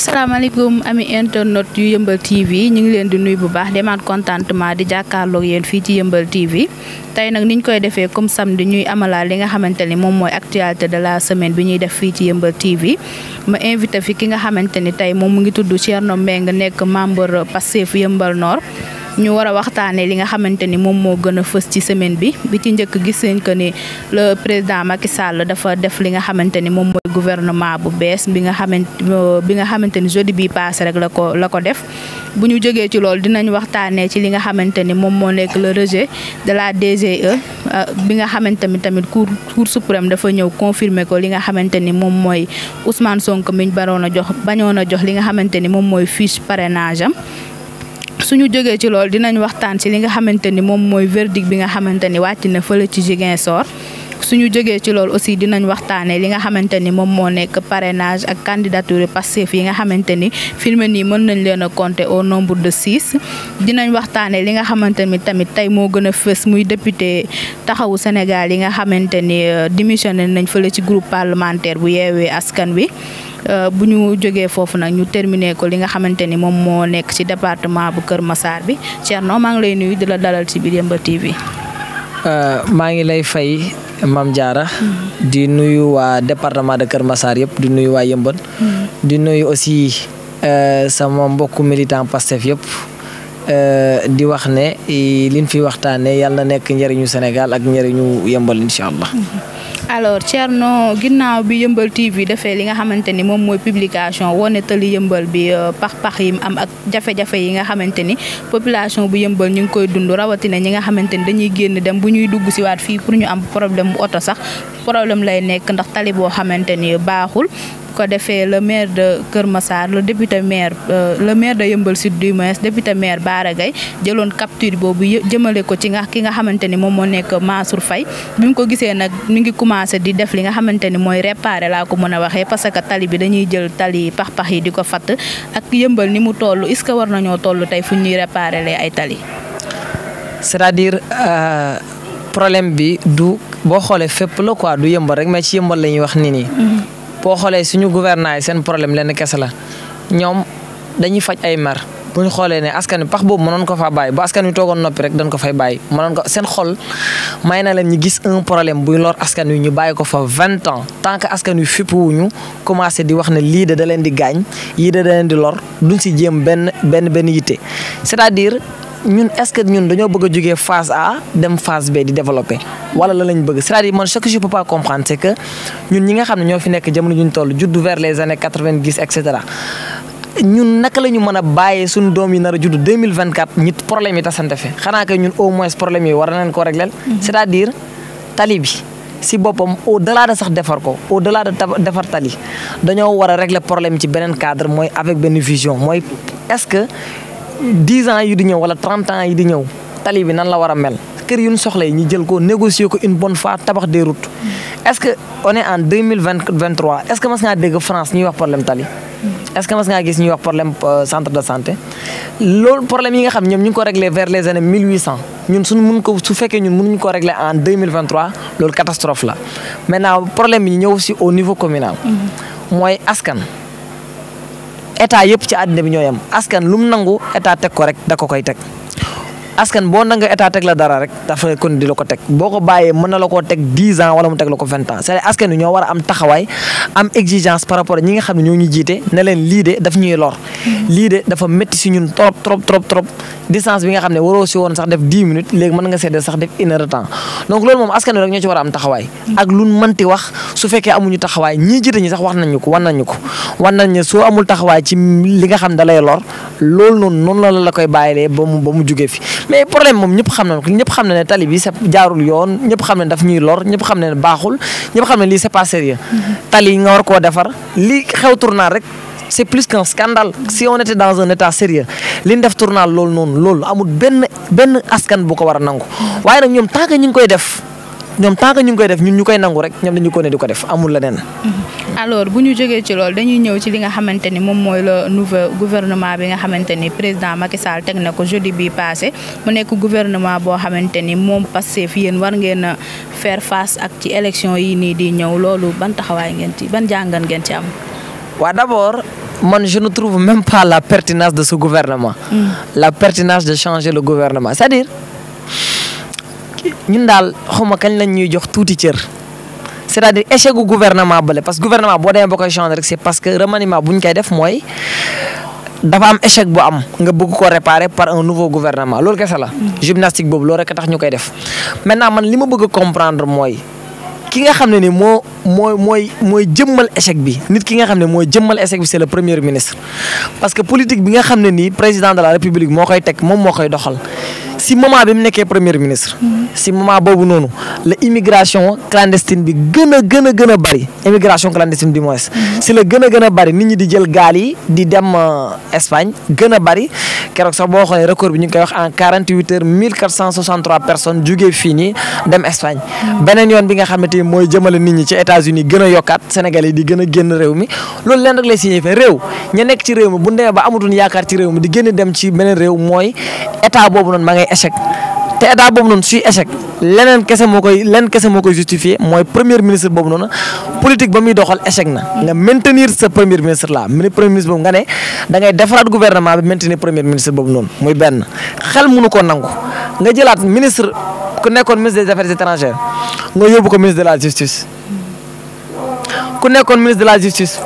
asalaamaaleykum ami internet yu Yeumbeul TV ñu ngi leen di nuyu bu baax demaat contentement di jàkkaarloog yéen fii ci Yeumbeul TV tey nag niñ koy defee comme samedi ñuy amalaat li nga xamante ni moom mooy actualité de la semaine bi ñuy def fii ci Yeumbeul TV ma invité fi ki nga xamante ni tey moom mu ngi tudd Thierno Mbengue nekk membre Pastef Yeumbeul Nord ñu war a waxtaanee li nga xamante ni moom moo gën a fës ci semaine bi ci njëkk gis nañ que ni le président Macky Sall dafa def li nga xamante ni moom mooy gouvernement bu bees bi nga xamante ni jeudi bi passé rek la ko def bu ñu jógee ci loolu dinañ waxtaanee ci li nga xamante ni moom moo nekk le rejet de la DGE bi nga xamante ni tamit cour suprême dafa ñëw confirmer ko li nga xamante ni moom mooy Ousmane Sonko miñ bañoon a jox li nga xamante ni moom mooy fiche parrainage am. suñu jógee ci loolu dinañ waxtaan ci li nga xamante ni moom mooy verdict bi nga xamante ni wàcc na fële ci Ziguinchor suñu jógee ci loolu aussi dinañ waxtaanee li nga xamante ni moom moo nekk parrainage ak candidature Pastef yi nga xamante ni filmé nii mën nañ leen a compter au nombre de 6 dinañ waxtaanee li nga xamante ni tamit tey moo gën a fës muy député taxawu Sénégal yi nga xamante ni démissionné nañ fële ci groupe parlementaire bu Yewwi Askan Wi bu ñu jógee foofu nag ñu terminé ko li nga xamante ni moom moo nekk ci département bu Kër Massar bi Thierno maa ngi lay nuyu di la dalal ci biir Yeumbeul TV. maa ngi lay fay Mame Diarra di nuyu waa département de Kër Massar yëpp di nuyu waa Yeumbeul di nuyu aussi sama mbokku militant Pastef yëpp di wax ne liñ fi waxtaanee yàlla na nekk njëriñu Sénégal ak njëriñu Yeumbeul incha allah. alors Thierno ginnaaw bi Yeumbeul TV defee li nga xamante ni moom mooy publication wane tali Yeumbeul bi pax yi am ak jafe-jafe yi nga xamante ni population bu Yeumbeul ñu ngi koy dund rawatina ñi nga xamante ni dañuy génn dem bu ñuy dugg si waat fii pour ñu am problème mu oto sax problème lay nekk ndax tali boo xamante ni baaxul. ko defee le maire de Kër Massar le maire de Yeumbeul Sud du moins député maire Bara Gaye jëloon capture boobu jëmale ko ci ki nga xamante ni moom moo nekk Mansour Faye bi mu ko gisee nag mi ngi commencé di def li nga xamante ni mooy réparer laa ko mën a waxee parce que tali bi dañuy jël tali pax yi di ko fatt ak Yeumbeul ni mu toll est-ce que war nañoo toll tey fu ñuy réparer lee ay tali. c'est-à-dire problème bi du boo xoolee fépp la quoi du Yeumbeul rek mais ci Yeumbeul la ñuy wax nii. boo xoolee suñu gouvernement yi seen problème lenn kese la ñoom dañuy faj ay mer bu ñu xoolee ne askan wi pax boobu mënoon ko faa bàyyi ba askan wi toogoon noppi rek dañ ko fay bàyyi mënoon ko seen xol may na leen ñu gis un problème buy lor askan wi ñu bàyyi ko fa 20 ans tant que askan wi fépp wuñu commencé di wax ne lii de da leen di gaañ yii de da leen di lor duñ si jéem benn yitte c'est-à-dire ñun est-ce que ñun dañoo bëgg a jógee phase A dem phase B di développer wala la lañ bëgg c'est-à-dire man ce que je peux pas comprendre c'est que ñun ñi nga xam ne ñoo fi nekk jamono juñ toll juddu vers les années 90 et cetera ñun naka la ñu mën a bàyyee suñu doom yi nar a judd 2024 ñit problème yi tasante fi xanaa que ñun au moins problème yi war nañ ko régler c'est-à-dire tali bi si boppam au delà de sax defar ko au delà de defar tali dañoo war a régler problème ci beneen cadre mooy avec benn vision mooy est-ce que 10 ans yi di ñëw wala 30 ans yi di ñëw tali bi nan la war a mel kër yu ñu soxla yi ñu jël ko négocier ko une bonne fois tabax des routes est-ce que on est en 2023 est-ce que mas ngaa dégg France ñuy wax problème tali est-ce que mas ngaa gis ñuy wax problème centre de santé loolu problème yi nga xam ñoom ñu ngi ko régler vers les années 1800 ñun su fekkee ñun mënuñu ko régler en 2023 loolu catastrophe la maintenant problème yi ñëw aussi au niveau communal mooy askan état yëpp ci àddina bi ñoo yem askan lu mu nangu état teg ko rek da ko koy teg askan boo nangu état teg la dara rek dafa kon di la ko teg boo ko bàyyee mën na la koo teg 10 ans wala mu teg la ko 20 ans c'est-à-dire askan wi ñoo war a am taxawaay am exigence par rapport ñi nga xam ne ñoo ñu jiite ne leen lii de daf ñuy lor lii de dafa métti si ñun trop distance bi nga xam ne waroo si woon sax def 10 minutes léegi mën nga seede sax def 1 heure de temps donc loolu moom askan wi rek ñoo ci war a am taxawaay ak lu mënti wax su fekkee amuñu taxawaay ñii jiite ñi sax wax nañ ñu ko wan nañ ne soo amul taxawaay ci li nga xam ne da lay lor loolu noonu la koy bàyyilee ba mu jugee fi mais problème moom ñëpp xam nañ ko ñëpp xam na ne tali bi c'est jaarul yoon ñëpp xam ne daf ñuy lor ñëpp xam ne baaxul ñëpp xam ne lii c'est pas sérieux tali nga war koo defar lii xew tournal rek c'est plus qu'un scandale si on était dans un état sérieux li ñu def tournal loolu amul benn askan bu ko war a nangu waaye nag ñoom tant que ñu ngi koy def ñun ñu koy nangu rek ñoom dañu ko ne di ko def amul leneen. alors bu ñu jógee ci loolu dañuy ñëw ci li nga xamante ni moom mooy le nouveau gouvernement bi nga xamante ni président Macky Sall teg na ko jeudi bi passé mu nekk gouvernement boo xamante ni moom Pastef yéen war ngeen a faire face ak ci élection yi nii di ñëw loolu ban taxawaay ngeen ci ban jàngat ngeen ci am. waa d'abord man je ne trouve même pas la pertinence de ce gouvernement. La pertinence de changer le gouvernement c'est-à-dire ñun daal xawma kañ lañ ñuy jox tuuti cër. c'est-à-dire échec gu gouvernement bële parce que gouvernement boo demee ba koy changer rek c'est parce que remaniement bu ñu koy def mooy dafa am échec bu am nga bëgg ko réparer par un nouveau gouvernement loolu kese la. gymnastique boobu loolu rek a tax ñu koy def maintenant man li ma bëgg a comprendre mooy ki nga xam ne ni mooy jëmmal échec bi nit ki nga xam ne mooy jëmmal échec bi c'est le premier ministre. parce que politique bi nga xam ne nii président de la république moo koy teg moom moo koy doxal. si moment bi mu nekkee premier ministre. si moment boobu noonu la immigration clandestine bi gën a bari immigration clandestine du moins. si la gën a bari nit ñi di jël gaal yi di dem Espagne gën a bari keroog sax boo xoolee record bi ñu ngi koy wax en 48 heures 1463 personnes jugee fii nii dem Espagne. beneen yoon bi nga xamante ni mooy jëmale nit ñi ci États-Unis gën a yokkaat Sénégalais yi di gën a génn réew mi loolu leen rek lay signifié réew ña nekk ci réew mi bu ñu demee ba amatuñ yaakaar ci réew mi di génn dem ci beneen réew mooy état boobu noonu ma ngay échec te état boobu noonu suy échec leneen kese moo koy justifier mooy premier ministre boobu noonu politique ba muy doxal échec na nga maintenir sa premier ministre là premier ministre boobu nga ne da ngay defaraat gouvernement bi maintenir premier ministre boobu noonu muy benn xel mënu ko nangu nga jëlaat ministre ku nekkoon ministre des affaires étrangères nga yóbbu ko ministre de la justice ku nekkoon ministre de la justice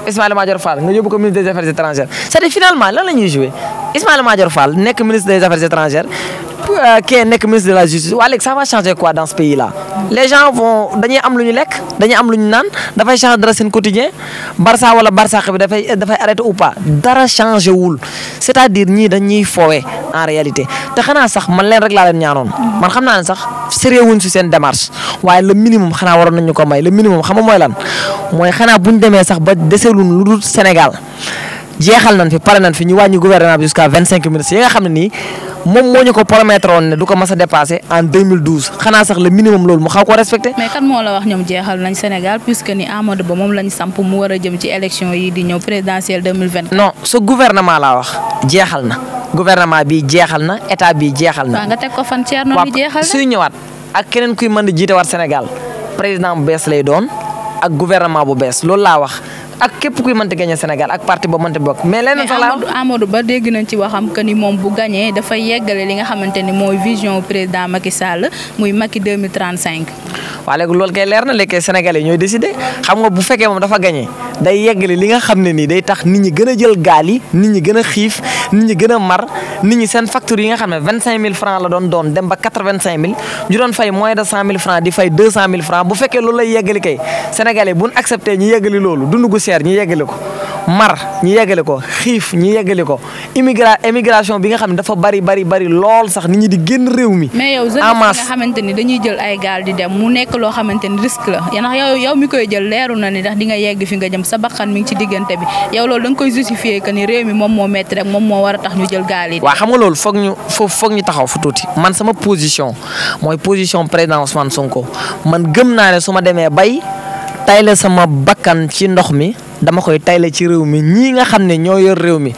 Ismaïla Madior Fall nga yóbbu ko ministre des affaires étrangères c'est-à-dire finalement lan la ñuy jouer Ismaïla Madior Fall nekk ministre des affaires étrangères kii nekk ministre de la justice waa léegi ça va changer quoi dans ce pays là les gens vont dañuy am lu ñu lekk dañuy am lu ñu naan dafay changer dara seen quotidien Barça wala Barsaq bi dafay arrêter ou pas dara changé wul c'est-à-dire ñii dañuy fowe en réalité te xanaa sax man leen rek laa leen ñaanoon man xam naa ne sax sérieux wuñ si seen démarche waaye le minimum xanaa waroon nañu ko may le minimum xam nga mooy lan mooy xanaa buñ demee sax ba deseluñ lu dul Sénégal jeexal nañ fi pare nañ fi ñu wàññi gouvernement bi jusqu'à 25 ministres yi nga xam ne nii moom moo ñu ko promettre woon ne du ko mas a dépasser en 2012 xanaa sax le minimum loolu mu xaw ko respecté. mais kan moo la wax ñoom jeexal nañ Sénégal puisque ni Amadou Ba moom lañ samp mu war a jëm ci élection yi di ñëw présidentielle 2024. non ce gouvernement laa wax jeexal na gouvernement bi jeexal na état bi jeexal na. waaw nga teg ko fan Thierno bi jeexal na suy ñëwaat ak keneen kuy mën di jiite waat Sénégal président bu bees lay doon ak gouvernement bu bees loolu laa wax. ak képp kuy mënti gagné Sénégal ak parti ba mënti bokk mais leneen sax la Amadou Ba dégg nañ ci waxam que ni moom bu gagné dafay yeggale li nga xamante ni mooy vision président Macky Sall muy Macky 2035. waaw léegi loolu kay leer na léegi Sénégalais ñooy décidé xam nga bu fekkee moom dafa gagné day yeggale li nga xam ne nii day tax nit ñi gën a jël gaal yi nit ñi gën a xiif nit ñi gën a mar nit ñi seen facture yi nga xam ne 25000 francs la doon dem ba 85000 ñu doon fay moins de 100000 francs di fay 200000 francs bu fekkee loolu lay yeggali kay Sénégalais bu ñu accepté ñu yeggali loolu dundu gu cher ñu yeggale ko mar ñu yeggale ko xiif ñu yeggale ko immigration bi nga xam ne dafa bari lool sax nit ñi di génn réew mi. mais yow jeunesse nga xamante ni dañuy jël ay gaal di dem mu nekk loo xamante ni risque la ndax yow mi koy jël leeru na ni ndax di nga yegg fi nga jëm sa bakkan mi ngi ci diggante bi yow loolu da nga koy justifier que ni réew mi moom moo metti rek moom moo war a tax ñu jël gaal yi. waaw xam nga loolu foog ñu taxaw fu tuuti man sama position mooy position président Ousmane Sonko man gëm naa ne su ma demee bay tayle sama bakkan ci ndox mi dama koy tayle ci réew mi ñii nga xam ne ñoo yor réew mi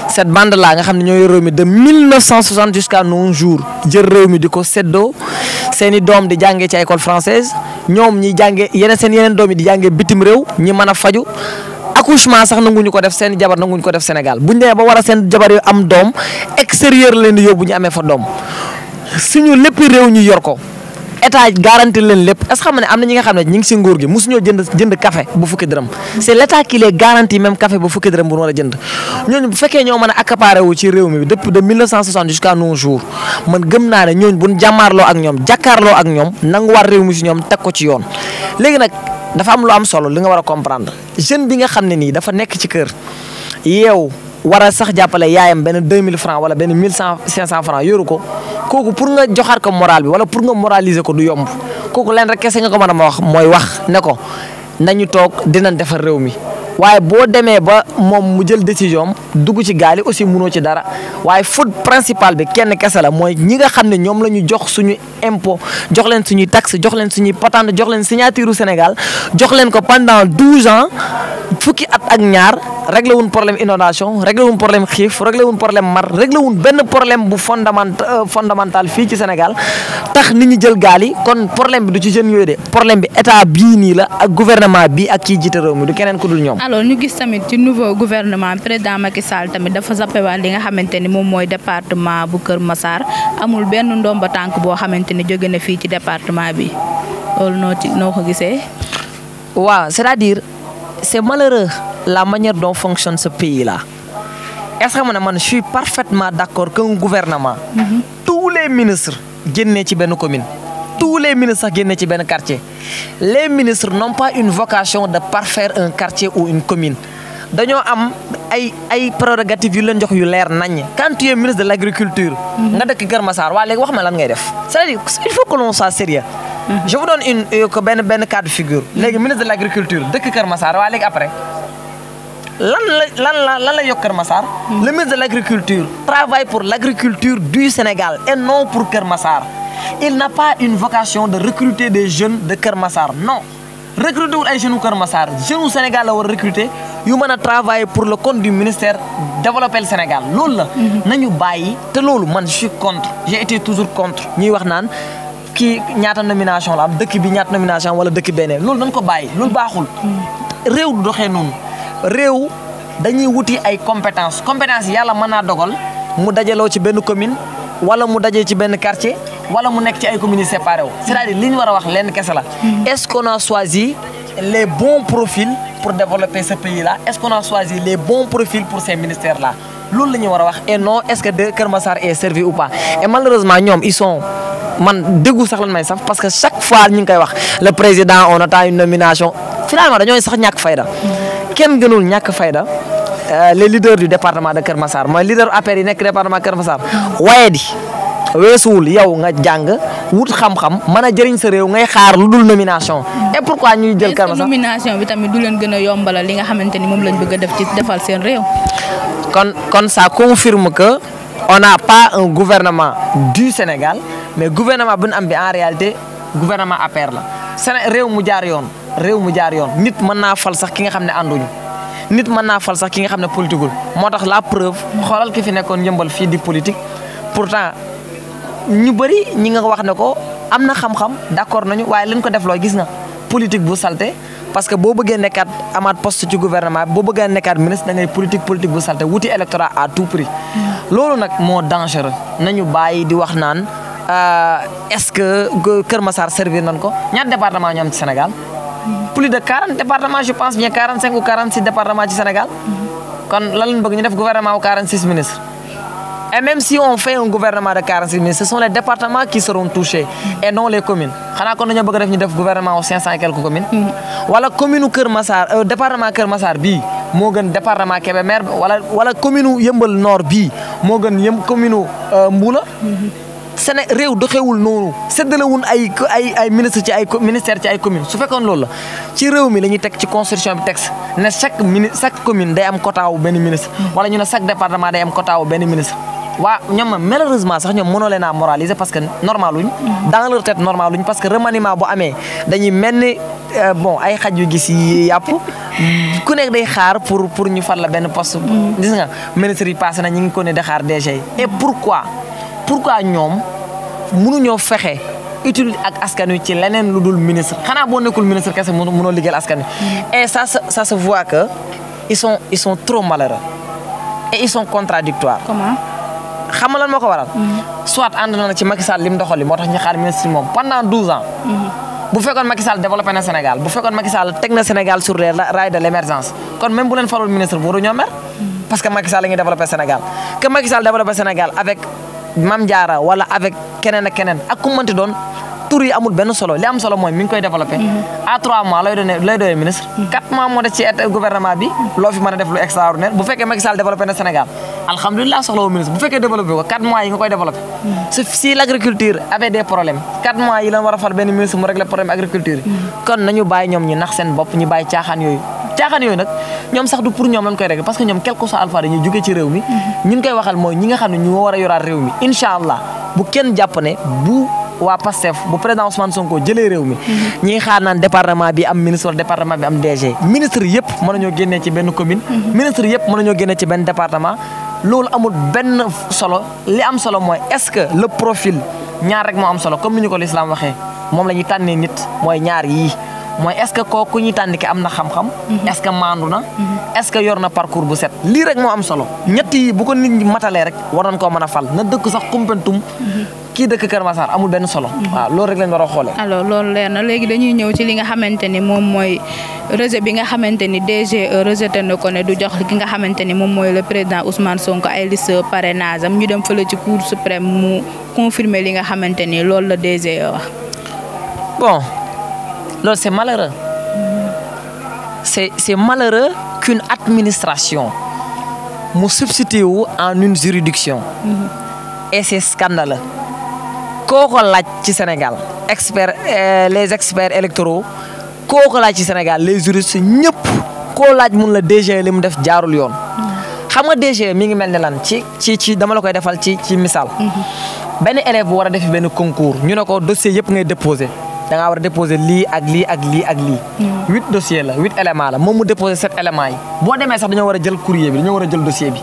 cette bande là nga xam ne ñoo yor réew mi de 1960 jusqu'à nos jours jël réew mi di ko séddoo seeni doom di jàngee ci école française ñoom ñi jàngee yeneen doom yi di jàngee bitim réew ñi mën a faju accouchement sax nanguñu ko def seen jabar nanguñu ko def Sénégal buñ demee ba war a seen jabar yu am doom extérieur leen di yóbbu ñu amee fa doom suñu lépp réew ñu yor ko état garanti leen lépp est-ce que xam ne am na ñi nga xam ne ñu ngi si nguur gi mosuñoo jënd café bu fukki dërëm c'est l'état qui les garantit même café bu fukki dërëm bu war a jënd ñooñu bu fekkee ñoo mën a accaparer wu ci réew mi depuis de 1960 jusqu'à nos jours man gëm naa ne ñooñu buñ jàmmaarloo ak ñoom jàkkaarloo ak ñoom nangu war réew mi si ñoom teg ko ci yoon léegi nag dafa am lu am solo li nga war a comprendre jeune bi nga xam ne nii dafa nekk ci kër yeew war a sax jàppale yaayam benn 2000 francs wala benn 1500 francs yoru ko kooku pour nga joxaat ko moral bi wala pour nga moraliser ko du yomb kooku leen rek kese nga ko mën a ma wax mooy wax ne ko nañu toog dinañ defar réew mi waaye boo demee ba moom mu jël décision dugg ci gaal yi aussi mënoo ci dara waaye faute principale bi kenn kese la mooy ñi nga xam ne ñoom la ñu jox suñu impôt jox leen suñuy taxe jox leen suñuy patente jox leen signature Sénégal jox leen ko pendant 12 ans fukki at ak ñaar réglé wuñ problème inondation réglé wuñ problème xiif réglé wuñ problème mar réglé wuñ benn problème bu fondamental fii ci Sénégal tax nit ñi jël gaal yi kon problème bi du ci jeunes yooyu de problème bi état bii nii la ak gouvernement bi ak kii jiite réew mi du keneen ku dul ñoom. alors ñu gis tamit ci nouveau gouvernement président Macky Sall tamit dafa zappewaat li nga xamante ni moom mooy département bu Kër Massar amul benn ndomba tànk boo xamante ni jóge na fii ci département bi loolu noo ko gisee. waaw c'est-à-dire c'est malheureux la manière dont fonctionne ce pays-là. Est-ce que man je suis parfaitement d'accord qu'un gouvernement, tous les ministres génnee ci benn commune, tous les ministres sax génnee ci benn quartier. Les ministres n'ont pas une vocation de parfaire un quartier ou une commune. dañoo am ay prérogatives yu leen jox yu leer nañ. Quand tu es ministre de l'agriculture, nga dëkk Kër Massar waa léegi wax ma lan ngay def. C'est-à-dire il faut que l'on soit sérieux. Je vous donne benn cas de figure. léegi ministre de l'agriculture dëkk Kër Massar waa léegi après lan la yokk Kër Massar. Le ministre de l'agriculture travaille pour l'agriculture du Sénégal et non pour Kër Massar. Il n'a pas une vocation de recruter des jeunes de Kër Massar non. Recruter wul ay jeunes u Kër Massar jeunes u Sénégal la war a recruter yu mën a travailler pour le compte du ministère développer le Sénégal loolu la. nañu bàyyi te loolu man je suis contre j'ai été toujours contre ñuy wax naan kii ñaata nomination la am dëkk bi ñaata nomination wala dëkk beneen loolu nañ ko bàyyi loolu baaxul. réew du doxee noonu réew dañuy wuti ay compétences compétences yàlla mën naa dogal mu dajaloo ci benn commune wala mu dajee ci benn quartier. wala mu nekk ci ay communes séparées wu c'est-à-dire li ñu war a wax lenn kese la. Est-ce qu'on a choisi les bons profils pour développer ce pays-là est-ce qu'on a choisi les bons profils pour ces ministères-là loolu la ñu war a wax et non est-ce que de Kër Massar est servi ou pas et malheureusement ñoom ils sont man déggu sax lan may saf parce que chaque fois ñu ngi koy wax le président on attend une nomination finalement dañoo sax ñàkk fayda kenn gënul ñàkk fayda les leaders du département de Kër Massar mooy leader APR yi nekk département Kër Massar waaye di weesuwul yow nga jàng wut xam-xam mën a jëriñ sa réew ngay xaar lu dul nomination et pourquoi ñuy jël Kër Massar nomination bi tamit du leen gën a yombalal li nga xamante ni moom lañ bëgg a def ci defal seen réew. kon ça confirme que on n'a pas un gouvernement du Sénégal mais gouvernement bu ñu am bi en réalité gouvernement APR la réew mu jaar yoon nit mën naa fal sax ki nga xam ne ànduñu nit mën naa fal sax ki nga xam ne politiqueul moo tax la preuve xoolal ki fi nekkoon yëmbal fii di politique pourtant ñu bëri ñi nga wax ne ko am na xam-xam d'accord nañu waaye lañ ko def loo gis nga politique bu salté parce que boo bëggee nekkaat amaat poste ci gouvernement boo bëggee nekkaat ministre da ngay politique bu salté wuti électorat à tout prix. loolu nag moo dangereux nañu bàyyi di wax naan est-ce que Kër Massar servir nañ ko ñaata département ñoo am ci Sénégal. plus de 40 départements je pense bien 45 ou 46 départements ci Sénégal. kon lan lañ bëgg ñu def gouvernement wu 46 ministres. Et même si on fait un gouvernement de 46 ministres, ce sont les départements qui seront touchés et non les communes. Xanaa kon dañoo bëgg def ñu def gouvernement wu 500 et quelques communes. wala commune u Kër Massar département Kër Massar bii moo gën département Kébémer wala commune u Yëmbal Nord bii moo gën commune u Mboula. réew doxewul noonu séddalewul ay ministre ci ay ministère ci ay communes su fekkoon loolu la ci réew mi la ñuy teg ci constitution bi texte ne chaque commune day am quota wu benn ministre. wala ñu ne chaque département day am quota wu benn ministre. waa ñoom malheureusement sax ñoom mënoo leen a moraliser parce que normal luñ dans leur tête normal luñ parce que remaniement bu amee dañuy mel ni ay xaj yu gis yi yàpp ku nekk day xaar pour ñu fal la benn poste. gis nga ministre yi passé na ñu ngi ko ne di xaar DG yi. Et pourquoi ñoom mënuñoo fexe utile ak askan wi ci leneen lu dul ministre xanaa boo nekkul ministre kese mënoo liggéeyal askan wi. Et ça se voit que ils sont trop malheureux et ils sont contradictoires. Comment? xam nga lan moo ko waral. soit ànd na ci Macky Sall lim doxali moo tax ñu xaar ministre moom pendant 12 ans. bu fekkoon Macky Sall développé na Sénégal bu fekkoon Macky Sall teg na Sénégal sur les rails de l'émergence kon même bu leen falul ministre bu ñoo mer parce que Macky Sall la ñuy développé Sénégal que Macky Sall développé Sénégal avec Mame Diarra wala avec keneen ak keneen ak ku mënti doon tur yi amul benn solo li am solo mooy mi ngi koy développé. à 3 mois lay doon ministre. 4 mois moo des ci gouvernement bi loo fi mën a def lu extraordinaire bu fekkee Macky Sall développé na Sénégal alhamdulilah soxla wu ministre bu fekkee développé ko 4 mois yi nga koy développé. si l'agriculture avait des problèmes 4 mois yi lan war a fal benn ministre mu régler problème agriculture yi. kon nañu bàyyi ñoom ñu nax seen bopp ñu bàyyi caaxaan yooyu nag ñoom sax du pour ñoom lañ koy régler parce que ñoom quelque soit alpha dañuy jóge ci réew mi. ñun koy waxal mooy ñi nga xam ne ñu war a yoraat réew mi incha allah bu kenn jàpp ne bu waa Pastef bu président Ousmane Sonko jëlee réew mi ñi ngi xaar naan département bi am ministre wala département bi am DG ministre yëpp mën nañoo génnee ci benn commune ministre yëpp mën nañoo génnee ci benn département loolu amul benn solo li am solo mooy est-ce que le profil ñaar rek moo am solo comme ni ñu ko l'islam waxee moom la ñuy tànnee nit mooy ñaar yii mooy est-ce que kooku ñuy tànn ki am na xam-xam est-ce que maandu na est-ce que yor na parcours bu set lii rek moo am solo ñett yi bu ko nit ñi matalee rek war nañ koo mën a fal na dëkk sax Koumpentoum kii dëkk Kër Massar amul benn solo waaw loolu rek lañ war a xoolee. alors loolu leer na léegi dañuy ñëw ci li nga xamante ni moom mooy rejet bi nga xamante ni DGE rejeté na ko ne du jox ki nga xamante ni moom mooy le président Ousmane Sonko ay liste parrainage am ñu dem fële ci Cour suprême mu confirmer li nga xamante ni loolu la DGE wax. bon loolu c'est malheureux c'est malheureux qu'une administration mu substitue wu en une juridiction et c'est scandaleux koo ko laaj ci Sénégal les experts électoraux koo ko laaj ci Sénégal les juristes ñëpp koo laaj mun la DGE li mu def jaarul yoon xam nga DGE mi ngi mel ni lan ci dama la koy defal ci misaal benn élève bu war a defi benn concours ñu ne ko dossier yëpp ngay déposer da ngaa war a déposer lii ak lii ak lii ak lii 8 dossiers la 8 éléments la moom mu déposer 7 éléments yi boo demee sax dañoo war a jël courrier bi dañoo war a jël dossier bi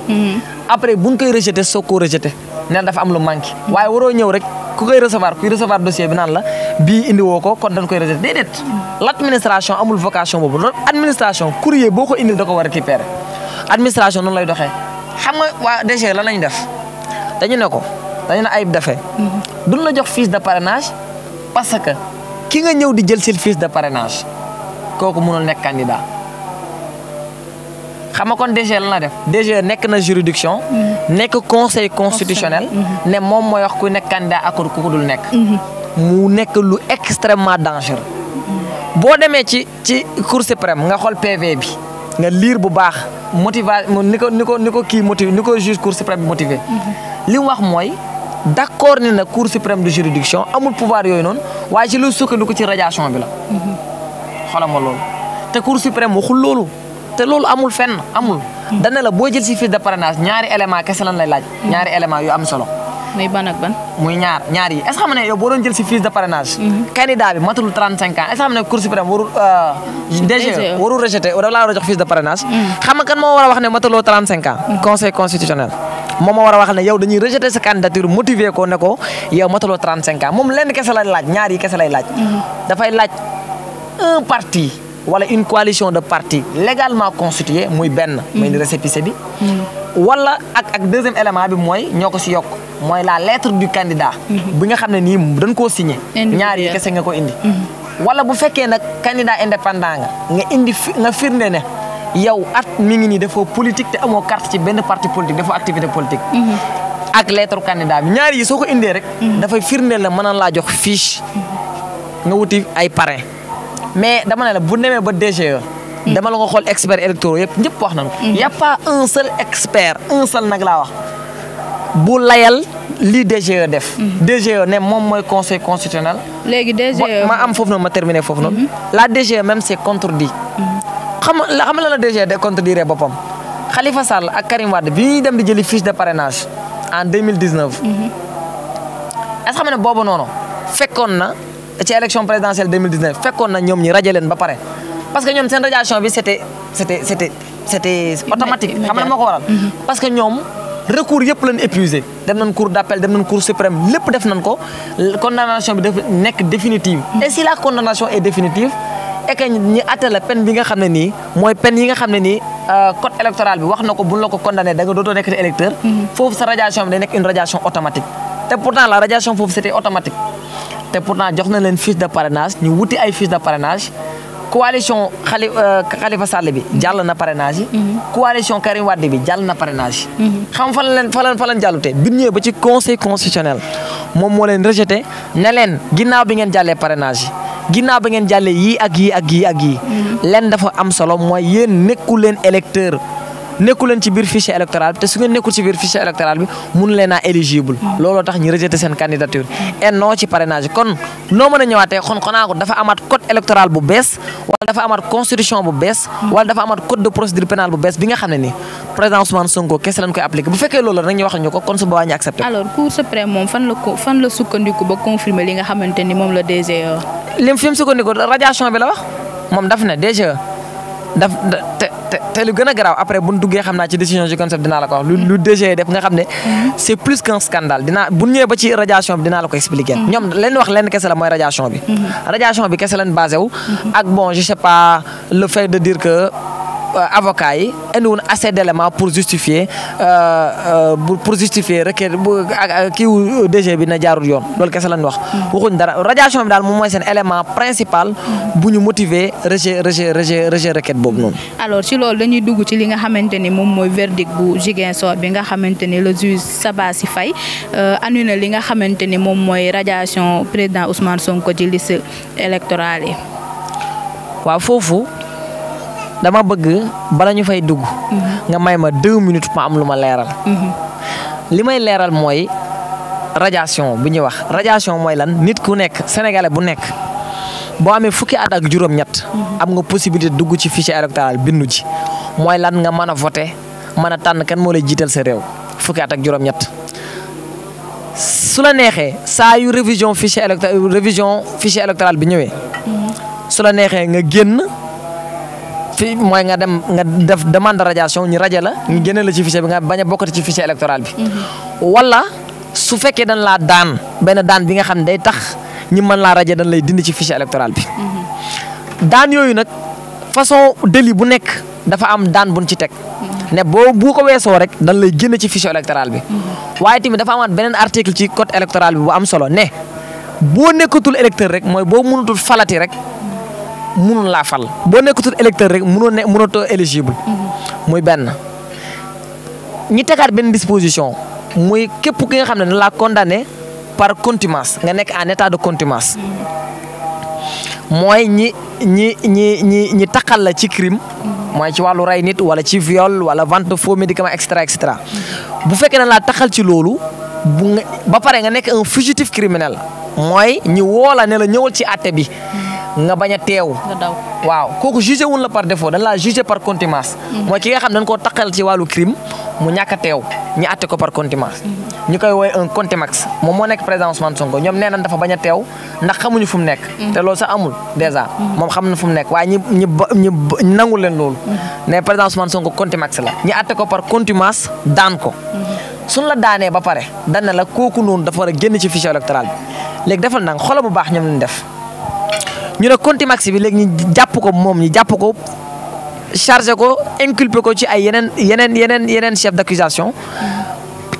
après buñ koy rejeté soo ko rejeté nee na dafa am lu manqué waaye waroo ñëw rek ku koy recevoir dossier bi naan la bii indi woo ko kon dañ koy rejeté déedéet l'administration amul vocation boobu loolu administration courrier boo ko indil da ko war a récupérer administration noonu lay doxee xam nga waa DG lan lañ def dañu ne Ayib Daffé duñ la jox fiche de parrainage parce que ki nga ñëw di jël si fiche de parrainage kooku mënul nekk candidat xam nga kon DG lan la def DG nekk na juridiction nekk conseil constitutionnel ne moom mooy wax ku nekk candidat ak ku ko dul nekk mu nekk lu extrêmement dangereux boo demee ci Cour suprême nga xool PV bi nga lire bu baax motivation ni ko kii motivé ni ko juge Cour suprême bi motivé li mu wax mooy d'accord ni na Cour suprême de juridiction amul pouvoir yooyu noonu waaye ci lu sukkandiku ci radiation bi la xoolal ma loolu te Cour suprême waxul loolu te loolu amul fenn amul dana la boo jël si fiche de parrainage ñaari élément kese lan lay laaj ñaari élément yu am solo muy ban ak ban muy ñaar yi est-ce que xam ne yow boo doon jël si fiche de parrainage candidat bi matul 35 ans est-ce que xam ne Cour suprême warul DG warul rejeté da laa war a jox fiche de parrainage xam nga kan moo war a wax ne mataloo 35 ans conseil constitutionnel moom moo war a wax ne yow dañuy rejeté sa candidature motiver ko ne ko yow mataloo 35 ans moom lenn kese lay laaj ñaar yi kese lay laaj dafay laaj un parti wala une coalition de partis légalement constituée muy benn muy ni récépissé bi wala ak deuxième élément bi mooy ñoo ko si yokk mooy la lettre du candidat bi nga xam ne nii dañ koo signé ñaar yi kese nga ko indi wala bu fekkee nag candidat indépendant nga indi nga firnde ne yow at mi ngi nii defoo politique te amoo carte ci benn parti politique defoo activité politique ak lettre candidat bi ñaar yi soo ko indee rek dafay firnde la mën a laa jox fiche nga wuti ay parrain mais dama ne la bu demee ba DGE dama la nga xool expert électoraux yëpp ñëpp wax nañu ko y a pas un seul expert un seul nag laa wax bu layal lii DGE def DGE ne moom mooy conseil constitutionnel léegi DGE ma am foofu noonu ma terminer foofu noonu la DGE même c'est contredit xam la DGE de contredire boppam Khalifa Sall ak Karim Wade bi ñuy dem di jëli fiche de parrainage en 2019 est-ce que xam ne boobu noonu fekkoon na ci élection présidentielle 2019 fekkoon na ñoom ñi rajo leen ba pare parce que ñoom seen radiation bi c'était automatique xam nga moo ko waral parce que ñoom recours yëpp lañ épuisé dem nañ cour d'appel dem nañ cour suprême lépp def nañ ko condamnation bi def nekk définitive et si la condamnation est définitive et que ñi atte la peine bi nga xam ne nii mooy peine yi nga xam ne nii code électoral bi wax na ko buñ la ko condamné da nga dootoo nekk électeur foofu sa radiation bi day nekk une radiation automatique te pourtant la radiation foofu c'était automatique te pourtant jox na leen fiche de parrainage ñu wuti ay fiche de parrainage coalition Khalifa Sall bi jàll na parrainage yi coalition Karim Wade bi jàll na parrainage yi xam fa leen jàllute bi ñëwee ba ci conseil constitutionnel moom moo leen rejeté ne leen ginnaaw bi ngeen jàllee parrainage yi ginnaaw bi ngeen jàllee yii ak yii ak yii ak yii leen dafa am solo mooy yéen nekku leen électeur nekku leen ci biir fichier électoral bi te su ngeen nekkul ci biir fichier électoral bi mun leen a éligible looloo tax ñu rejeté seen candidature et non ci parrainage kon noo mën a ñëwaatee xanaa ko dafa amaat code électoral bu bees wala dafa amaat constitution bu bees wala dafa amaat code de procédure pénale bu bees bi nga xam ne ni président Ousmane Sonko kese lañ koy appliqué bu fekkee loolu rek ñu wax ñu ko kon su boobaa ñu accepté. alors Cour suprême moom fan la sukkandiku ba confirmer li nga xamante ni moom la DGE. lim fi mu sukkandiku radiation bi la wax moom daf ne DGE te lu gën a garaaw après bu ñu duggee xam naa ci décision du concept dinaa la ko wax lu DGE def nga xam ne c'est plus qu'un scandale bu ñëwee ba ci radiation bi dinaa la ko expliquer. ñoom leen wax lenn kese la mooy radiation bi. radiation bi kese lañ basé wu. ak bon je sais pas le fait de dire que avocat yi indiwoon assez d'éléments pour justifier requête kii wu DG bi na jaarul yoon loolu kese lañ wax. waxuñ dara radiation bi daal moom mooy seen élément principal bu ñu motiver rejet requête boobu noonu. alors ci loolu dañuy dugg ci li nga xamante ni moom mooy verdict bu Ziguinchor bi nga xamante ni le juge Sabassi Faye annulé li nga xamante ni moom mooy radiation président Ousmane Sonko ci liste électorale yi. waaw foofu. dama bëgg bala ñu fay dugg. nga may ma 2 minutes ma am lu ma leeral. li may leeral mooy radiation bu ñuy wax radiation mooy lan nit ku nekk sénégalais bu nekk boo amee fukki at ak juróom-ñett. am nga possibilité dugg ci fichier électoral bindu ci mooy lan nga mën a voter mën a tànn kan moo lay jiital sa réew fukki at ak juróom-ñett. su la neexee saa yu révision fichier électoral bi ñëwee. su la neexee nga génn. fi mooy nga dem nga def demande de radiation ñu rajo la ñu génne la ci fichier bi nga bañ a bokkati ci fichier électoral bi. wala su fekkee dañ laa daan benn daan bi nga xam ne day tax ñi mën laa rajo dañ lay dindi ci fichier électoral bi. daan yooyu nag façon délit bu nekk dafa am daan buñ ci teg. ne bu ko weesoo rek dañ lay génne ci fichier électoral bi. waaye tamit dafa amaat beneen article ci code électoral bi bu am solo ne boo nekkatul électeur rek mooy boo mënatul falati rek. mënul laa fal boo nekkatul électeur rek mënatoo éligible. muy benn ñi tegaat benn disposition muy képp ki nga xam ne dañ laa condamné par contumace nga nekk en état de contumace. mooy ñi taxal la ci crime. mooy ci wàllu rey nit wala ci viol wala vente de faux médicaments et cetera. bu fekkee dañ laa taxal ci loolu ba pare nga nekk un fugitif criminel mooy ñi woo la ne la ñëwal ci àtte bi. nga bañ a teew. waaw kooku jugé wuñ la par défaut dañ laa jugé par contumace. mooy ki nga xam dañ koo taxal ci wàllu crime mu ñàkk a teew ñu àtte ko par contumace. ñu koy woowee un contumax moom moo nekk président Ousmane Sonko ñoom nee nañ dafa bañ a teew ndax xamuñu fu mu nekk. te loolu sax amul dèjà. moom xam na fu mu nekk waaye ñi nangul leen loolu. ne président Ousmane Sonko contumax la. ñu àtte ko par contumace daan ko. suñ la daanee ba pare dañ ne la kooku noonu dafa war a génn ci fichier électoral bi léegi defal nang xoolal bu baax ñoom lañ def. ñu ne contumax bi léegi ñu jàpp ko moom ñu jàpp ko chargé ko inculpé ko ci ay yeneen chef d'accusation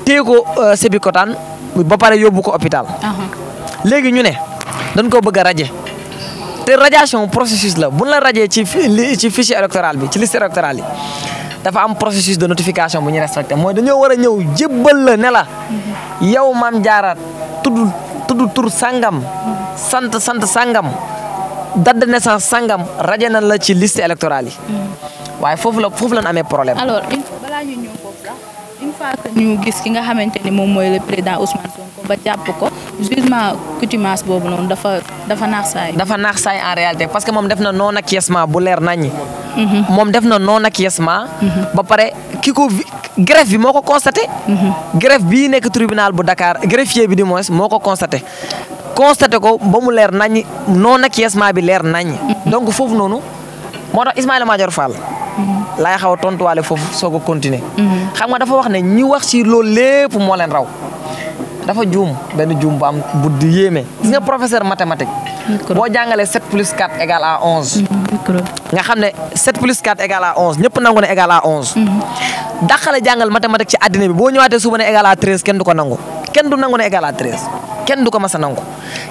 téye ko Sébikotane ba pare yóbbu ko hôpital. léegi ñu ne dañ ko bëgg a raje te radiation processus la buñ la rajee ci fichier électoral bi ci liste électorale yi dafa am processus de notification bu ñu respecté mooy dañoo war a ñëw jébbal la ne la yow Mame Diarra tudd tur sangam sant sangam. date de naissance sangam rajo na la ci liste électorale yi. waaye foofu lañ amee problème. alors balaa ñu ñëw foofu sax une fois que ñu gis ki nga xamante ni moom mooy le président Ousmane Sonko ba jàpp ko jugement contumace boobu noonu dafa naax saay. dafa naax saay en réalité parce que moom def na non acquiescement bu leer naññi. moom def na non acquiescement. ba pare greffe bi moo ko constaté. greffe bii nekk tribunal bu Dakar greffier bi du moins moo ko constaté ko ba mu leer nañ non acquiescement bi leer nañ. donc foofu noonu moo tax Ismaïla Madior Fall. laay xaw a tontuwaale foofu soog a continuer. xam nga dafa wax ne ñi wax ci loolu lépp moo leen raw. dafa benn juum bu am bu di yéeme. gis nga professeur mathématique. boo jàngalee 7 plus 4 égale à 11. nga xam ne 7 plus 4 égale à 11 ñëpp nangu ne égale à 11. dàqale jàngal mathématique ci àddina bi boo ñëwaatee suba ne égale à 13 kenn du ko nangu kenn du nangu ne égale à 13 kenn du ko mas a nangu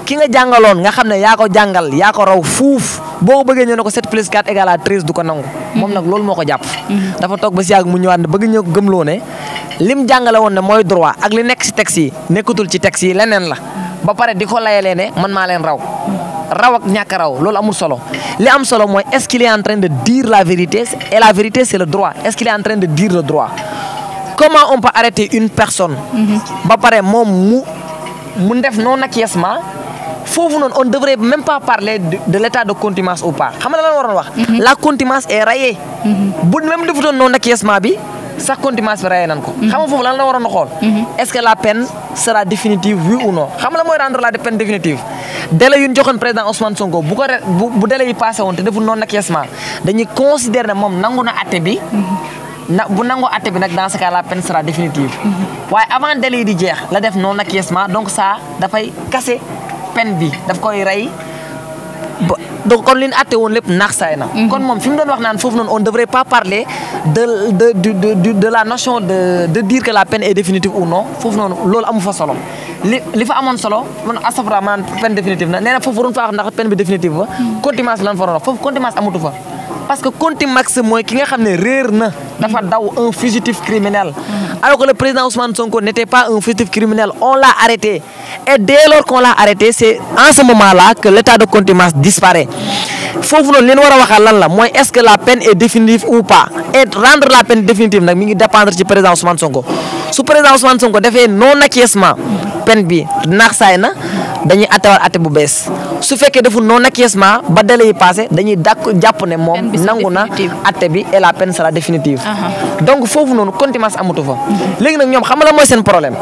ki nga jàngaloon nga xam ne yaa ko jàngal yaa ko raw fuuf boo ko bëggee ñëw ne ko 7 plus 4 égale à 13 du ko nangu. moom nag loolu moo ko jàpp. dafa toog ba si yàgg mu ñëwaat ne bëgg ñëw gëmloo ne lim jàngale woon ne mooy droit ak li nekk si texte yi nekkatul ci texte yi leneen la ba pare di ko layalee ne man maa leen raw raw ak ñàkk raw loolu amul solo li am solo mooy est-ce qu'il est en train de dire la vérité et la vérité c'est le droit est-ce qu'il est en train de dire le droit comment on peut arrêter une personne ba pare moom mu def non acquiescement foofu noonu on devrait même pas parler de l'état de contumace ou pas xam nga lan la waroon wax la contumace est rayée bu même defutoon non acquiescement bi sax contumace bi rayé nan ko xam nga foofu lan la waroon a xool est-ce que la peine sera définitive oui ou non xam nga la mooy rendre la peine définitive délai yu ñu joxoon président Ousmane Sonko bu délai yi passé woon te deful non acquiescement dañuy considérer ne moom nangu na atte bi bu nangoo atte bi nag dans ce cas la peine sera définitive waaye avant délai yi di jeex la def non acquiescement donc ça dafay casser peine bi daf koy rey donc kon li ñu atte woon lépp naax saay na kon moom fi mu doon wax naan foofu noonu on devrait pas parler de la notion de dire que la peine est définitive ou non foofu noonu loolu amu fa solo li fa amoon solo man astafurlah ma naan peine définitive na nee na foofu waroon fa wax ndax peine bi définitive ba contumace lan fa doon wax foofu contumace amatu fa parce que contumace mooy ki nga xam ne réer na dafa daw un fugitif criminel alors que le président Ousmane Sonko n'était pas un fugitif criminel on l'a arrêté et dès lors qu'on l'a arrêté c'est en ce moment-là que l'état de contumace disparaît foofu noonu leen war a waxal lan la mooy est-ce que la peine est définitive ou pas et rendre la peine définitive nag mi ngi dépendre ci président Ousmane Sonko su président Ousmane Sonko defee non acquiescement peine bi naax saay na dañuy attewaat atte bu bees su fekkee deful non acquiescement ba délai yi passé dañuy jàpp ne moom nangu na atte bi et la peine sera définitive donc foofu noonu contumace amatu fa léegi nag ñoom xam nga la mooy seen problème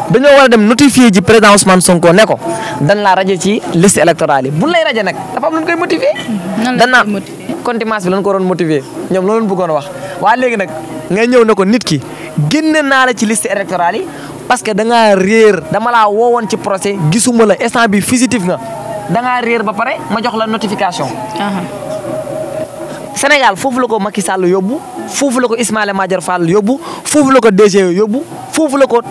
dañoo war a dem notifier ji président Ousmane Sonko ne ko dañ laa raje ci liste électorale yi buñ lay raje nag dafa am lu ñu koy motiver danaa contumace bi lañ ko waroon motiver ñoom loolu bëggoon a wax waaye léegi nag ngay ñëw ne ko nit ki génne naa la ci liste électorale yi parce que da ngaa réer dama laa woowoon ci procès gisuma la instant bi fugitif nga da ngaa réer ba pare ma jox la notification Sénégal foofu la ko Macky Sall yóbbu foofu la ko Ismaïla Madior Fall yóbbu foofu la ko DG yóbbu foofu la ko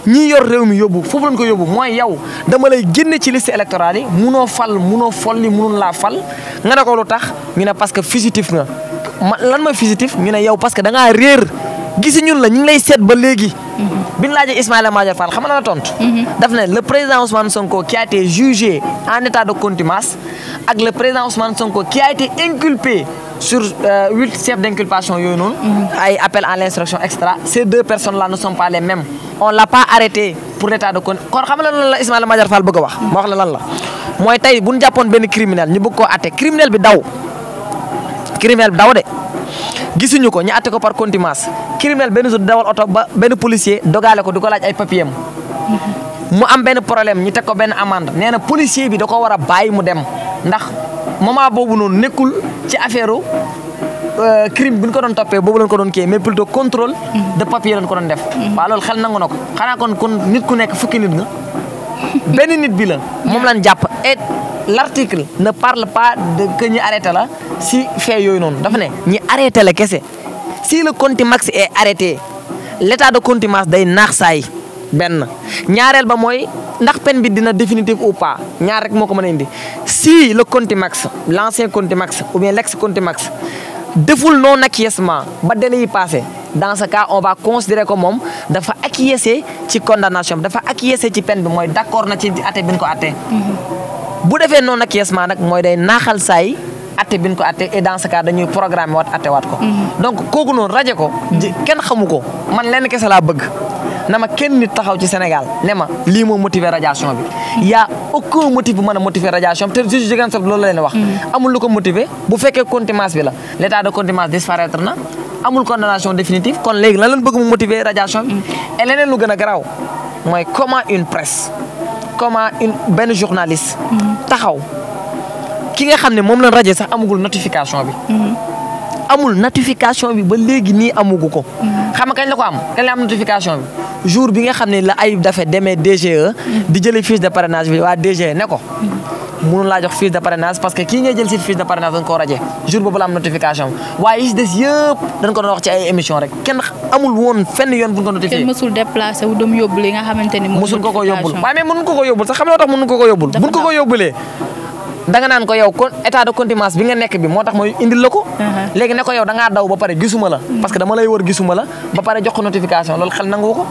ñi yor réew mi yóbbu foofu lañ ko yóbbu mooy yow dama lay génne ci liste électorale yi munoo fal munoo folli munul laa fal nga ne ko lu tax ñu ne parce que fugitif nga lan mooy fugitif ñu ne yow parce que da ngaa réer gisi ñun la ñu ngi lay seet ba léegi biñ laajee Ismaïla Madior Fall xam nga la tontu daf ne le président Ousmane Sonko qui a été jugé en état de contumace ak le président Ousmane Sonko qui a été inculpé sur 8 chefs d'inculpation yooyu noonu ay appel à l'instruction extra ces deux personnes là ne sont pas les mêmes on l'a pas arrêté pour l'état de kon xam nga lan la Ismaïla Madior Fall bëgg a wax ma wax la lan la mooy tey bu ñu jàppoon benn criminel ñu bëgg koo atte criminel bi daw de gisuñu ko ñu atte ko par contumace criminel benn jour dawal oto ba benn policier dogale ko di ko laaj ay papier mu am benn problème ñu teg ko benn amende nee na policier bi da ko war a bàyyi mu dem ndax moment boobu noonu nekkul ci affaire crime bi ñu ko doon toppee boobu lañ ko doon kii mais plutôt contrôle de papier lañ ko doon def waaw loolu xel nangu na ko xanaa kon nit ku nekk fukki nit nga benn nit bi la moom lañ jàpp et l'article ne parle pas de que ñi arrêté la si fait yooyu noonu dafa ne ñi arrêté la kese si le contumace est arrêté l'état de contumace day naax saay benn ñaareel ba mooy ndax peine bi dina définitive ou pas ñaar rek moo ko mën a indi si le contumace l'ancien contumace ou bien l'ex contumace deful non acquiescement ba délai yi passé dans ce cas on va considérer que moom dafa acquiescer ci condamnation bi dafa acquiescer ci peine bi mooy d'accord na ci atte bi ñu ko atte bu defee non acquiescement nag mooy day naaxal saay atte bi ñu ko atte et dans ce cas dañuy programmer waat atte waat ko donc kooku noonu raje ko kenn xamu ko man lenn kese laa bëgg na ma kenn nit taxaw ci Sénégal ne ma lii moo motiver radiation bi y a aucun motif bu mën a motiver radiation bi te juge Ziguinchor loolu la leen wax amul lu ko motiver bu fekkee contumace bi la l'état de contumace disparaître na amul condamnation définitive kon léegi lan lañ bëgg mu motiver radiation bi et leneen lu gën a garaaw mooy comment une presse comment benn journaliste taxaw ki nga xam ne moom lañ rajo sax amugul notification bi amul notification bi ba léegi nii amugu ko xam nga kañ la ko am kañ la am notification bi jour bi nga xam ne la Ayib Daffé demee DGE di jëli fiche de parrainage bi waa DGE ne ko mënul laa jox fiche de parrainage parce que kii ngay jël si fiche de parrainage dañ koo raje jour boobu la am notification bi waaye yi si des yëpp dañ ko doon wax ci ay émission rek kenn amul woon fenn yoon bu ñu ko notifié. kenn mësul déplacé wu dem yóbbu li nga xamante ni. mësul ko ko yóbbul waaye mais mënuñ ko ko yóbbul sax xam nga loo tax mënuñ ko ko yóbbul. buñ ko ko yóbbulee da nga naan ko yow kon état de contumace bi nga nekk bi moo tax mooy indil la ko. léegi ne ko yow da ngaa daw ba pare gisuma la. parce que dama lay wër gisuma la ba pare jox ko notification loolu xel nangu ko.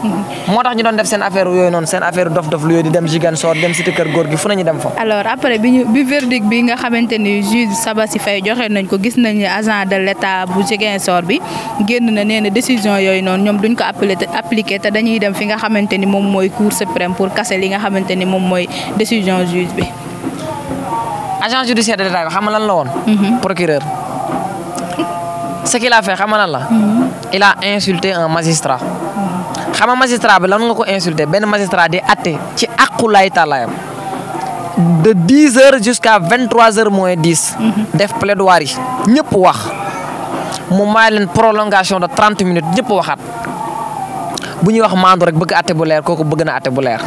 moo tax ñu doon def seen affaire yooyu noonu seen affaire dof-dof lu yooyu di dem Ziguinchor dem cité kër góor gi fu nañu dem fa. alors après bi verdict bi nga xamante ni juge Sabassy Faye joxe nañ ko gis nañ ne agent de l'état bu Ziguinchor bi génn na nee na décision yooyu noonu ñoom duñ ko appliqué te dañuy dem fi nga xamante ni moom mooy cour suprême pour casser li nga xamante ni moom mooy décision juge bi. agent judiciaire de l'État bi xam nga lan la woon. procureur. ce qu'il a fait xam nga lan la. il a insulté un magistrat. xam nga magistrat bi lan nga ko insulté benn magistrat di atte ci aqulaay tàllaayam de 10h jusqu'à 23h moins 10. def plaidoirie ñëpp wax mu may leen prolongation de 30 minutes ñëpp waxaat bu ñuy wax maandu rek bëgg atte bu leer kooku bëgg na atte bu leer.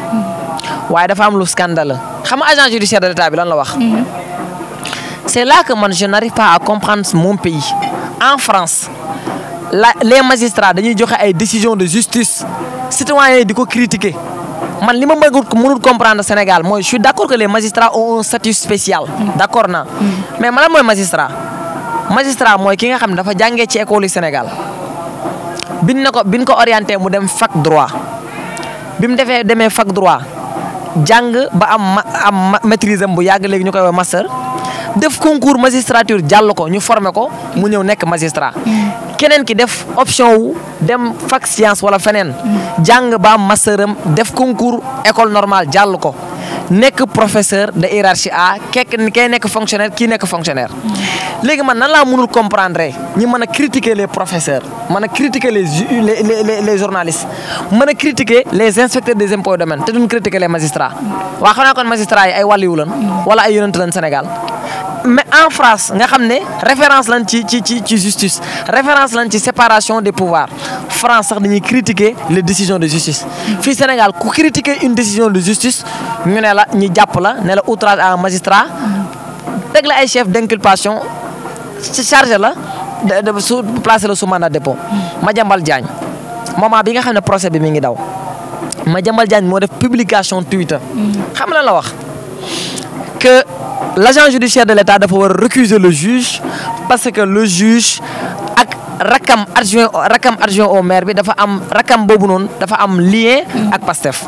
waaye dafa am lu scandale xam nga agent judiciaire de l'État bi lan la wax. c'est là que man je n'arrive pas à comprendre mon pays en France les magistrats dañuy joxe ay décisions de justice citoyens yi di ko critiquer man li ma mënul comprendre Sénégal mooy je suis d'accord que les magistrats ont un statut spécial. d'accord naa mais man lan mooy magistrat mooy ki nga xam ne dafa jàngee ci école yi Sénégal biñ ko orienté mu dem fac droit bi mu demee fac droit jàng ba am maîtrise am bu yàgg léegi ñu koy wax master def concours magistrature jàll ko ñu formé ko mu ñëw nekk magistrat. keneen ki def option wu dem fac science wala feneen jàng ba am master am def concours école normale jàll ko nekk professeur de hiérarchie A kay nekk fonctionnaire kii nekk fonctionnaire. léegi man nan laa mënul comprendre ñi mën a critiquer les professeurs mën a critiquer les journalistes mën a critiquer les inspecteurs des impôts et domaines te duñ critiquer les magistrats. waa xam naa kon magistrats yi ay wàlliwu lan wala ay yonent lan Sénégal. mais en France nga xam ne référence lan ci justice référence lan ci séparation des pouvoirs France sax dañuy critiquer les décisions de justice. fii Sénégal ku critiquer une décision de justice ñu ne la ñu jàpp la ne la outrage à un magistrat teg la ay chef d'inculpation ci chargé la de su placer la sous mandat de dépôt. Madiambal Diagne moment bi nga xam ne procès bi mi ngi daw Madiambal Diagne moo def publication Twitter. xam na la wax que l'agent judiciaire de l'État dafa war a récuser le juge parce que le juge ak rakam adjoint au maire bi dafa am rakam boobu noonu dafa am lien ak Pastef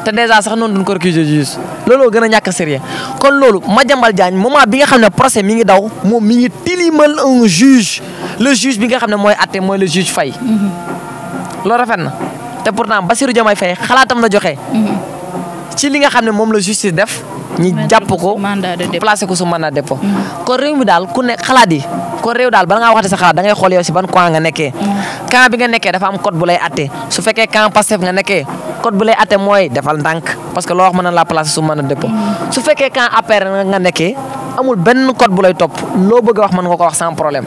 te déjà sax noonu duñ ko récuser juge looloo gën a ñàkk sérieux kon loolu Madiambal Diagne moment bi nga xam ne procès mi ngi daw moom mi ngi tilimal un juge le juge bi nga xam ne mooy atte mooy le juge Faye loolu rafet na te pourtant Bassirou Diomaye Faye xalaatam la joxe ci li nga xam ne moom la justice def ñi jàpp ko placé ko su mandat de dépôt kon réew mi daal ku ne xalaat yi kon réew daal bala ngaa waxte sa xalaat da ngay xool yow si ban camp nga nekkee camp bi nga nekkee dafa am code bu lay atte su fekkee camp Pastef nga nekkee code bu lay atte mooy defal ndànk parce que loo wax mën na la placé su mandat de dépôt su fekkee camp APR nga nekkee amul benn code bu lay topp loo bëgg a wax mën nga ko wax sans problème.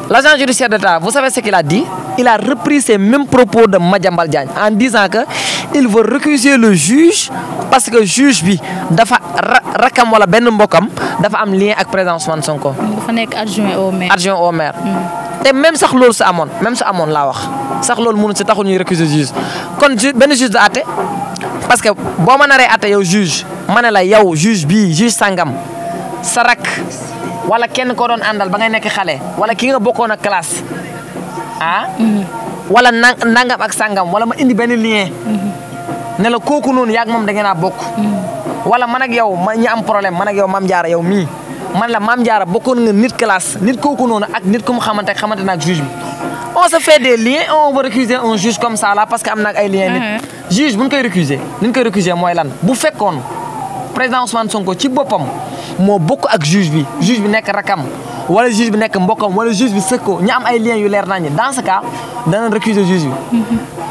L'agent judiciaire d'État, vous savez ce qu'il a dit? Il a repris ces mêmes propos de Madiambal Diagne en disant que il veut récuser le juge parce que juge bi dafa rakam wala benn mbokam dafa am lien ak président Ousmane Sonko. dafa nekk adjoint au maire. adjoint au maire. te même sax loolu su amoon laa wax sax loolu mënu si taxul ñuy récuser juge kon benn juge de àtte parce que boo ma naree àtte yow juge ma ne la yow juge bii juge sangam sa rak wala kenn koo doon àndal ba ngay nekk xale wala ki nga bokkoon ak classe wala nangam ak sangam wala ma indi benn lien ne la kooku noonu yaag moom da ngeen a bokk wala man ak yow ñi am problème man ak yow Mame Diarra yow mii man la Mame Diarra bokkoon nga nit classe nit kooku noonu ak nit ku mu xamante na ak juge bi on se fait des liens on va récuser un juge comme ça là parce que am na ay liens nit juge bu ñu koy récuser mooy lan bu fekkoon président Ousmane Sonko ci boppam moo bokk ak juge bi nekk rakam wala juge bi nekk mbokkam wala juge bi sëkko ñu am ay liens yu leer nañu dans ce cas danañ récuser juge bi.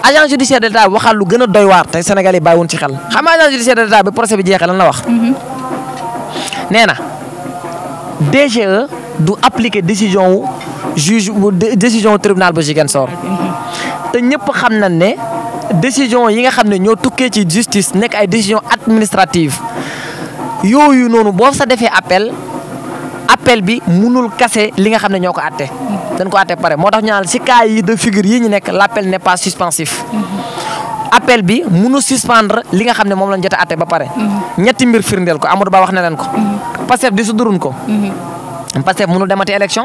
agent judiciaire de l'État waxal lu gën a doy waar te Sénégal yi bàyyiwoon ci xel xam nga agent judiciaire de l'État bi procès bi jeexee lan la wax. nee na DGE du appliquer décision wu juge décision tribunal bu Ziguinchor te ñëpp xam nañ ne décision yi nga xam ne ñoo tukkee ci justice nekk ay décision administrative yooyu noonu boo sa defee appel bi munul kase li nga xam ne ñoo ko atte dañ ko atte pare moo tax ñu naan si cas yi de figure yi ñu nekk l'appel n'est pas suspensif appel bi mënu suspendre li nga xam ne moom lañ jot a atte ba pare. ñetti mbir firndeel ko Amadou Ba wax na leen ko. Pastef di su durun ko. Pastef mënu demati élection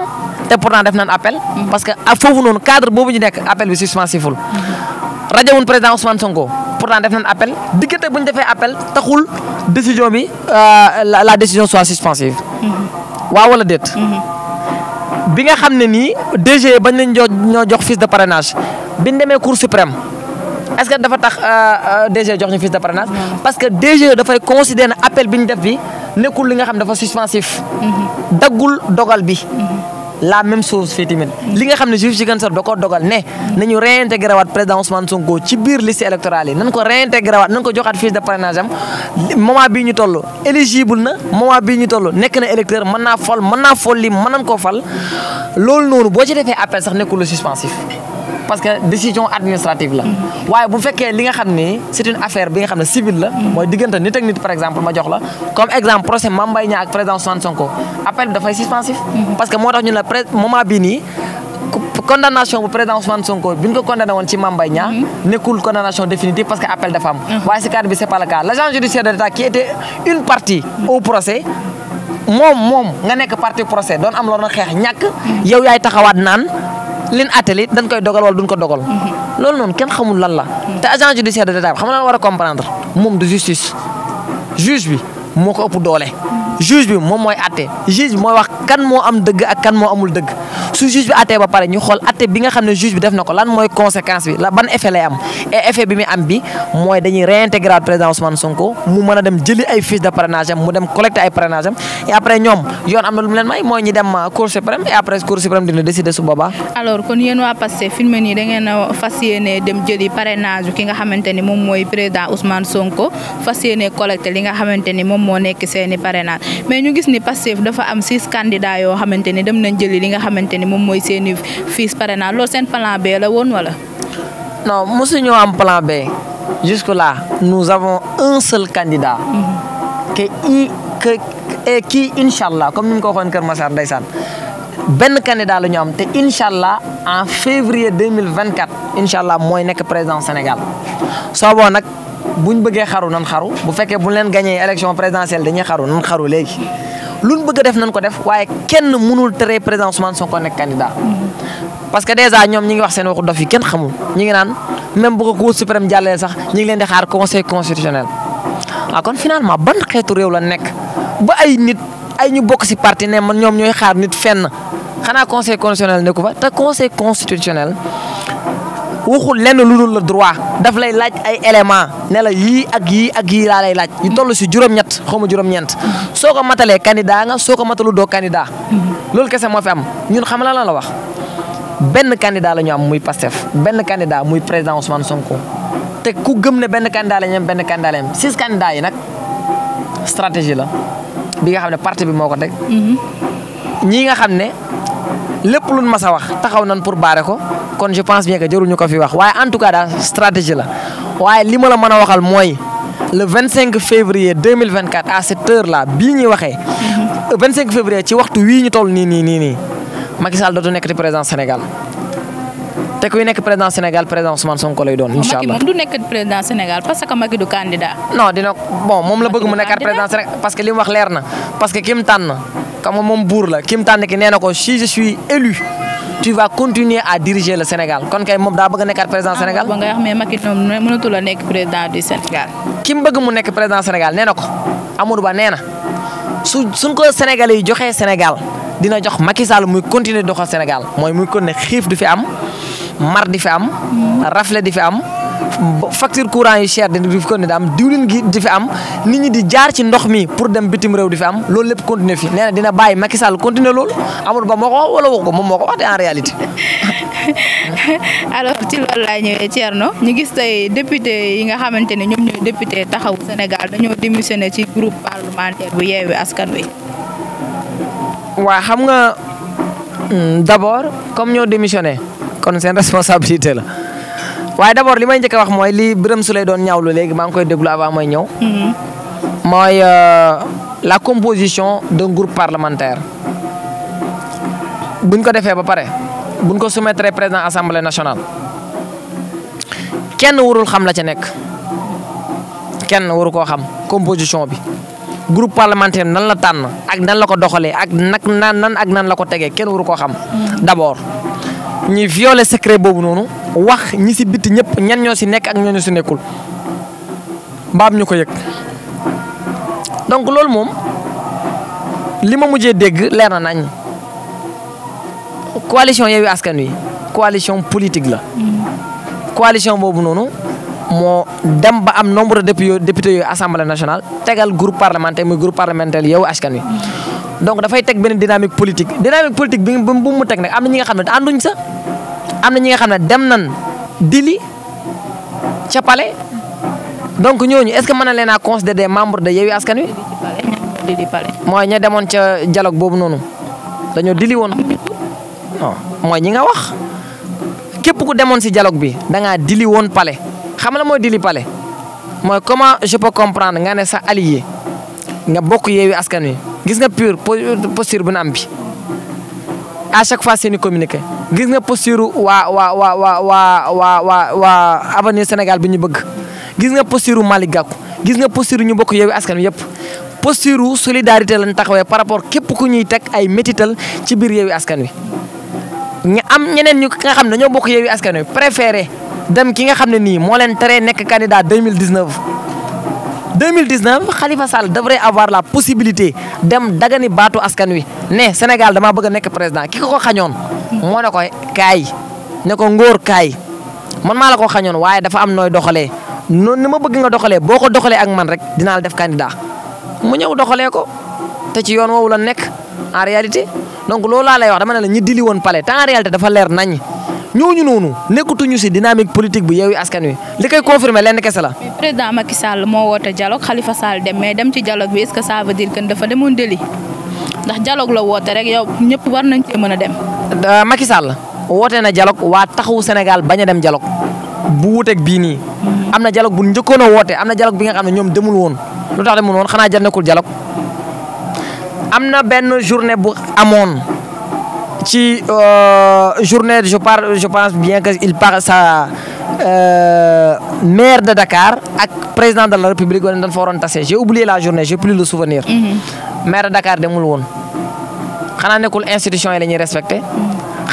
te pourtant def nañ appel. parce que foofu noonu cadre boobu ñu nekk appel bi suspensiful. rajawun président Ousmane Sonko pourtant def nañ appel diggante bu ñu defee appel taxul décision bi la décision soit suspensive. waaw wala déet. bi nga xam ne nii DG bañ lañ ñoo jox fiche de parrainage bi ñu demee Cour suprême est-ce que dafa tax DG jox ñu fiche de parrainage. parce que DG dafay considérer ne appel bi ñu def bi nekkul li nga xam dafa suspensif. daggul dogal bi. la même chose fii tamit li nga xam ne juge Ziguinchor da koo dogal ne nañu réintégré waat président Ousmane Sonko ci biir liste électorale yi nañ ko réintégré waat nañ ko joxaat fiche de parrainage am moment bii ñu toll éligible na moment bii ñu toll nekk na électeur mën naa fol li mën nañ koo fal loolu noonu boo ci defee appel sax nekkul le suspensif parce que décision administrative la waaye bu fekkee li nga xam ne c'est une affaire bi nga xam ne civile la mooy diggante nit ak nit par exemple ma jox la comme exemple procès Mame Mbaye Niang ak président Ousmane Sonko appel bi dafay suspensif parce que moo tax ñu ne moment bii nii condamnation bu président Ousmane Sonko bi ñu ko condamné woon ci Mame Mbaye Niang nekkul condamnation définitive parce que appel dafa am waaye si cadre bi c'est pas le cas l'agent judiciaire de l'État qui était une partie au procès moom nga nekk partie procès doon am loolu na xeex ñàkk yow yaay taxawaat naan leen attelé dañ koy dogal wala duñ ko dogal loolu noonu kenn xamul lan la te agent judiciaire de l'État xam nga lan war a comprendre moom de justice juge bi moo ko ëpp doole juge bi moom mooy atte juge bi mooy wax kan moo am dëgg ak kan moo amul dëgg su juge bi attee ba pare ñu xool atte bi nga xam ne juge bi def na ko lan mooy conséquence bi la ban effet lay am et effet bi muy am bi mooy dañuy réintégrer président Ousmane Sonko mu mën a dem jëli ay fiches de parrainage am mu dem collecter ay parrainage am et après ñoom yoon am na lu mu leen may mooy ñi dem Cour suprême et après Cour suprême dina décider su boobaa. alors kon yéen waa Pastef fi mu ne nii da ngeen a fas yéene dem jëli parrainage ki nga xamante ni moom mooy président Ousmane Sonko fas yéene collecter li nga xamante ni moom moo nekk seeni parrainage mais ñu gis ni Pastef dafa am 6 candidats yoo xamante ni dem nañ jëli li nga xamante ni moom mooy seeni fiches parrainage loolu seen plan B la woon wala. non mosuñoo am plan B jusque là nous avons un seul candidat. kii incha allah comme ni mu ko waxoon Kër Massar ndeysaan benn candidat la ñu am te incha allah en février 2024 incha allah mooy nekk président Sénégal soo boo nag buñ bëggee xaru nan xaru bu fekkee buñ leen gagné élection présidentielle dañuy xaru nan xaru léegi luñ bëgg a def nañ ko def waaye kenn mënul tere président Ousmane Sonko nekk candidat parce que déjà ñoom ñi ngi wax seen waxu dof yi kenn xamul ñi ngi naan même bu ko Cour suprême jàllee sax ñi ngi leen di xaar conseil constitutionnel waaw kon finalement ban xeetu réew la nekk ba ay nit ay ñu bokk ci parti ne man ñoom ñooy xaar nit fenn xanaa conseil constitutionnel nekku fa te conseil constitutionnel waxul lenn lu dul le droit daf lay laaj ay éléments ne la yii ak yii ak yii laa lay laaj yu toll ci juróom-ñett xaw ma juróom-ñeent soo ko matalee candidat nga soo ko matalu doo candidat loolu kese moo fi am ñun xam la la wax benn candidat la ñu am muy Pastef benn candidat muy président Ousmane Sonko te ku gëm ne benn candidat la ñu am benn candidat la ñu am 6 candidats yi nag stratégie la bi nga xam ne parti bi moo ko teg ñii nga xam ne lépp luñ mas a wax taxaw nañ pour barrer ko kon je pense bien que jarul ñu ko fi wax waaye en tout cas daal stratégie la waaye li ma la mën a waxal mooy le 25 février 2024 à cette heure là bii ñuy waxee 25 février ci waxtu wii ñu toll nii Macky Sall dootu nekk di président Sénégal te kuy nekk président Sénégal président Ousmane Sonko lay doon incha allah. Macky moom du nekk président Sénégal parce que Macky du candidat. non dina bon moom la bëgg mu nekkaat président Sénégal parce que li mu wax leer na parce que ki mu tànn xam nga moom buur la ki mu tànn ki nee na ko si je suis élu tu vas continuer à diriger le Sénégal kon kay moom daa bëgg a nekkaat président Sénégal. ba nga wax mais Macky moom mënatul a nekk président du Sénégal. ki mu bëgg mu nekk président Sénégal nee na ko Amadou Ba nee na suñ ko Sénégalais yi joxee Sénégal dina jox Macky Sall muy continuer doxal Sénégal mooy muy continuer xiif du fi am mar di fi am rafle di fi am facture courant yi cher di fi continuer am diwlin gi di fi am nit ñi di jaar ci ndox mi pour dem bitim réew di fi am loolu lépp continuer fi nee na dina bàyyi Macky Sall continuer loolu Amadou Ba moo ko wax wala wax ko moom moo ko wax en réalité. alors ci loolu laa ñëwee Thierno ñu gis tey député yi nga xamante ne ñoom ñooy député taxawu Sénégal dañoo démissionné ci groupe parlementaire bu Yewwi Askan Wi. waa xam nga d'abord comme ñoo démissionné kon seen responsabilité la waaye d'abord li may njëkk a wax mooy li Birame Souleye doon ñaawlu léegi maa ngi koy déglu avant may ñëw. mooy la composition d'un groupe parlementaire buñ ko defee ba pare buñ ko soumettre président assemblée nationale kenn warul xam la ca nekk kenn waru koo xam composition bi groupe parlementaire nan la tànn ak nan la ko doxalee ak nan la ko tegee kenn waru koo xam d'abord ñi violer secret boobu noonu wax ñi si bitti ñëpp ñan ñoo si nekk ak ñoo si nekkul mbaam ñu ko yëg donc loolu moom li ma mujjee dégg leer na nañ coalition Yewwi Askan Wi coalition politique la coalition boobu noonu moo dem ba am nombre de députés yooyu assemblée nationale tegal groupe parlementaire muy groupe parlementaire Yewwi Askan Wi donc dafay teg benn dynamique politique bi bu mu teg nag am na ñi nga xam ne ànduñ sa am na ñi nga xam ne dem nan dili ca palais donc ñooñu est-ce que mën na leen a considérer des membres de Yewwi Askan Wi mooy ña demoon ca dialogue boobu noonu dañoo dili woon non mooy ñi nga wax képp ku demoon si dialogue bi da ngaa dili woon palais xam la mooy dili palais mooy comment je peux comprendre nga ne sa allié nga bokk Yewwi Askan Wi gis nga pure posture bu na am bi à chaque fois seeni communiqué gis nga posture waa avenir Sénégal bi ñu bëgg gis nga posture Malick Gakou gis nga posture ñu bokk Yewwi Askan Wi yëpp posture solidarité lañ taxawee par rapport képp ku ñuy teg ay métital ci biir Yewwi Askan Wi ñu am ñeneen ñu nga xam ne dañoo bokk Yewwi Askan Wi préféré dem ki nga xam ne nii moo leen teree nekk candidat 2019 Khalifa Sall devrait avoir la possibilité dem dagani baatu askan wi ne Sénégal damaa bëgg a nekk président ki ko xañoon moo ne ko kaay ne ko ngóor kaay man maa la ko xañoon waaye dafa am nooy doxalee noonu ni ma bëgg nga doxalee boo ko doxalee ak man rek dinaa la def candidat mu ñëw doxalee ko te ci yoon woowu la nekk en réalité donc loolu laa lay wax dama ne la ñi dili woon palais te en réalité dafa leer nañ ñooñu noonu nekkatuñu si dynamique politique bu Yewwi Askan Wi li koy confirmer lenn kese la. mais président Macky Sall moo woote dialogue Khalifa Sall dem mais dem ci dialogue bi est-ce que ça veut dire que dafa demoon déli ndax dialogue la woote rek yow ñëpp war nañ cee mën a dem. Macky Sall woote na dialogue waa taxawu Sénégal bañ a dem dialogue bu wuuteeg bii nii. am na dialogue bu njëkkoon a woote am na dialogue bi nga xam ne ñoom demul woon lu tax demul woon xanaa jar nekkul dialogue am na benn journée bu amoon. ci journée je pense bien que il parle sa maire de Dakar ak président de la République wala dañ fa waroon tase j'ai oublié la journée j'ai plus le souvenir. maire de Dakar demul woon xanaa nekkul institution yi la ñuy respecté.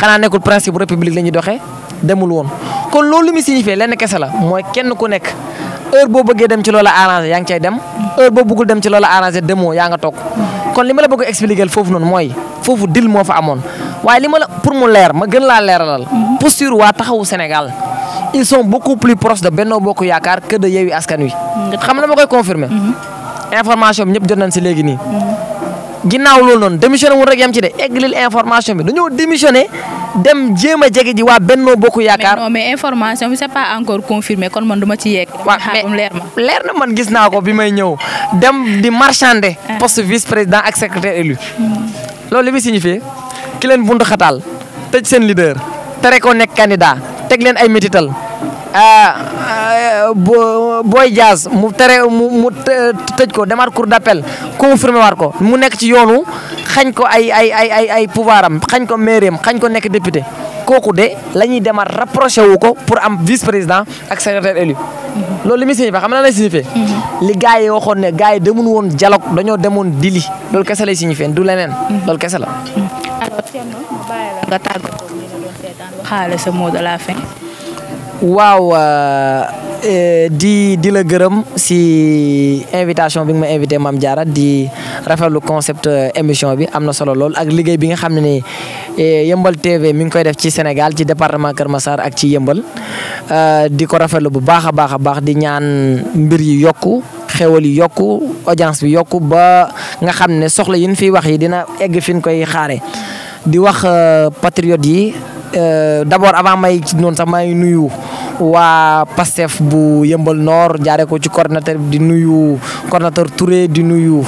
xanaa nekkul principe république la ñuy doxee demul woon kon loolu li muy signifié lenn kese la mooy kenn ku nekk heure boo bëggee dem ci loola arrangé yaa ngi cay dem heure boo bëggul dem ci loola arrangé demoo yaa nga toog kon li ma la bëgg a expliquer foofu noonu mooy foofu dil moo fa amoon. waaye li ma la pour mu leer ma gën laa leeralal posture waa taxawu Sénégal ils sont beaucoup plus proches de Benno Bokk Yaakaar que de Yewwi Askan Wi. xam na ma koy confirmer information bi ñëpp jot nañ si léegi nii. ginnaaw loolu noonu démissionné wul rek yam ci de egglil information bi dañoo démissionné dem jéem a jege ji waa Benno Bokk Yaakaar. mais non mais information bi c'est pas encore confirmé kon man du ma ci yegg. waaw mais leer na man gis naa ko bi may ñëw dem di marchander. poste vice président ak secrétaire élu. loolu li muy signifié. ki leen buntu xataal tëj seen leader tere ko nekk candidat teg leen ay métital Boy Diaz mu tere mu tëj ko demaat cour d'appel confirmé waat ko mu nekk ci yoonu xañ ko ay pouvoir am xañ ko mairie am xañ ko nekk député kooku de la ñuy demaat rapproché wu ko pour am vice président ak secrétaire élu loolu li muy signifié xam na lay signifié li gars yi waxoon ne gars yi demoon woon dialogue dañoo demoon dili loolu kese lay signifié du leneen loolu kese la. alors Thierno ma bàyyi la nga tàggatoo ñu doon seetaan waxaale sa mot de la fin. waaw di la gërëm si invitation bi nga ma invité Mame Diarra di rafetlu concept émission bi am na solo lool ak liggéey bi nga xam ne ni Yeumbeul TV mi ngi koy def ci Sénégal ci département Kër Massar ak ci Yeumbeul di ko rafetlu bu baax a baax di ñaan mbir yi yokku xewal yi yokku audience bi yokku ba nga xam ne soxla yi ñu fiy wax yi dina egg fi ñu koy xaare di wax patriotes yi d'abord avant may ci noonu sax maa ngi nuyu waa Pastef bu Yeumbeul Nord jaaree ko ci coordinateur di nuyu coordinateur Touré di nuyu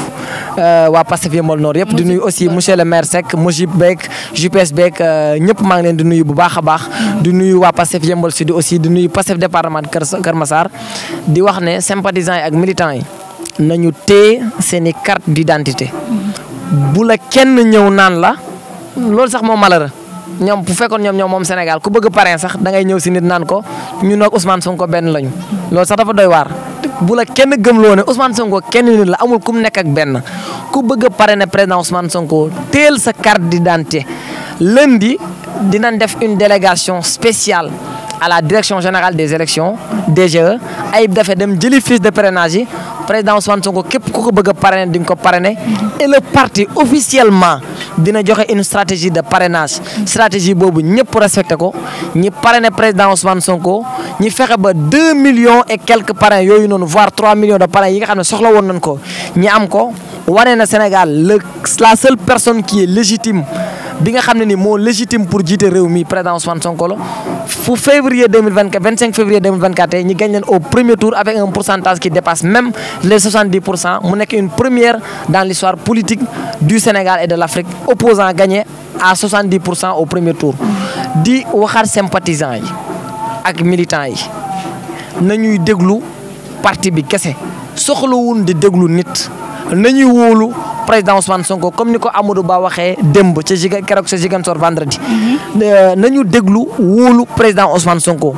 waa Pastef Yeumbeul Nord yëpp di nuyu aussi monsieur le maire Seck Mojib beeg JPS beeg ñëpp maa ngi leen di nuyu bu baax a baax di nuyu waa Pastef Yeumbeul Sud aussi di nuyu Pastef département Kër Massar di wax ne sympathisants yi ak militants yi nañu téye seen i carte d'identité bu la kenn ñëw naan la loolu sax moo malheureux ñoom bu fekkoon ñoom moom Sénégal ku bëgg parrain sax da ngay ñëw si nit naan ko ñun ak Ousmane Sonko benn lañu loolu sax dafa doy waar bu la kenn gëmloo ne Ousmane Sonko kenn nit la amul ku mu nekk ak benn ku bëgg a parrainer président Ousmane Sonko teel sa carte d'identité lundi dinañ def une délégation spéciale à la direction générale des élections DGE Ayib Daffé dem jëli fiche de parrainage yi président Ousmane Sonko képp ku ko bëgg a parrainer di nga ko parrainer et le parti officiellement dina joxe une stratégie de parrainage stratégie boobu ñëpp respecté ko ñi parrainer président Ousmane Sonko ñi fexe ba 2 millions et quelques parrains yooyu noonu voire 3 millions de parrains yi nga xam ne soxla woon nañ ko ñi am ko wane na Sénégal la seule personne qui est légitime bi nga xam ne ni moo légitime pour jiite réew mi président Ousmane Sonko la fu février 2024 25 février 2024 ñi gañ leen au premier tour avec un pourcentage qui dépasse même les 70% mu nekk une première dans l'histoire politique du Sénégal et de l'Afrique opposant gagné à 70% au premier tour di waxaat sympathisants yi ak militants yi nañuy déglu parti bi kese soxlawul di déglu nit nañuy wóolu président Ousmane Sonko comme ni ko Amadou Ba waxee démb ca keroog sa Ziguinchor vendredi nañu déglu wóolu président Ousmane Sonko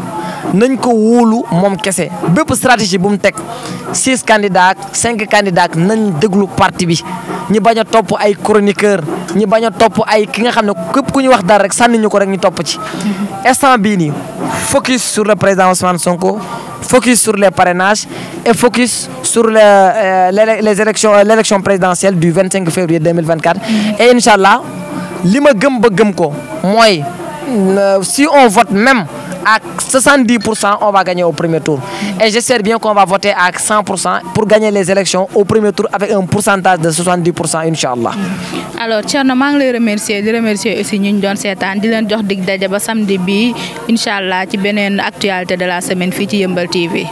nañ ko wóolu moom kese bépp stratégie bu mu teg 6 candidats 5 candidats nañ déglu parti bi ñi bañ a topp ay chroniqueur ñi bañ a topp ay ki nga xam ne képp ku ñu wax dara rek sànni ñu ko rek ñu topp ci instant bii nii focus sur le président Ousmane Sonko focus sur les parrainages et focus sur l'élection présidentielle du 25 février 2024 et Inch'Allah li ma gëm ba gëm ko mooy si on vote même à 70%, on va gagner au premier tour. Et j'espère bien qu'on va voter à 100% pour gagner les élections au premier tour avec un pourcentage de 70%, Inch'Allah. Alors, Thierno, je vous remercie. Je remercie aussi nous don setan di len jox dig dajé ba samedi bi Inch'Allah ci benen actualité de la semaine fi ci Yeumbeul TV.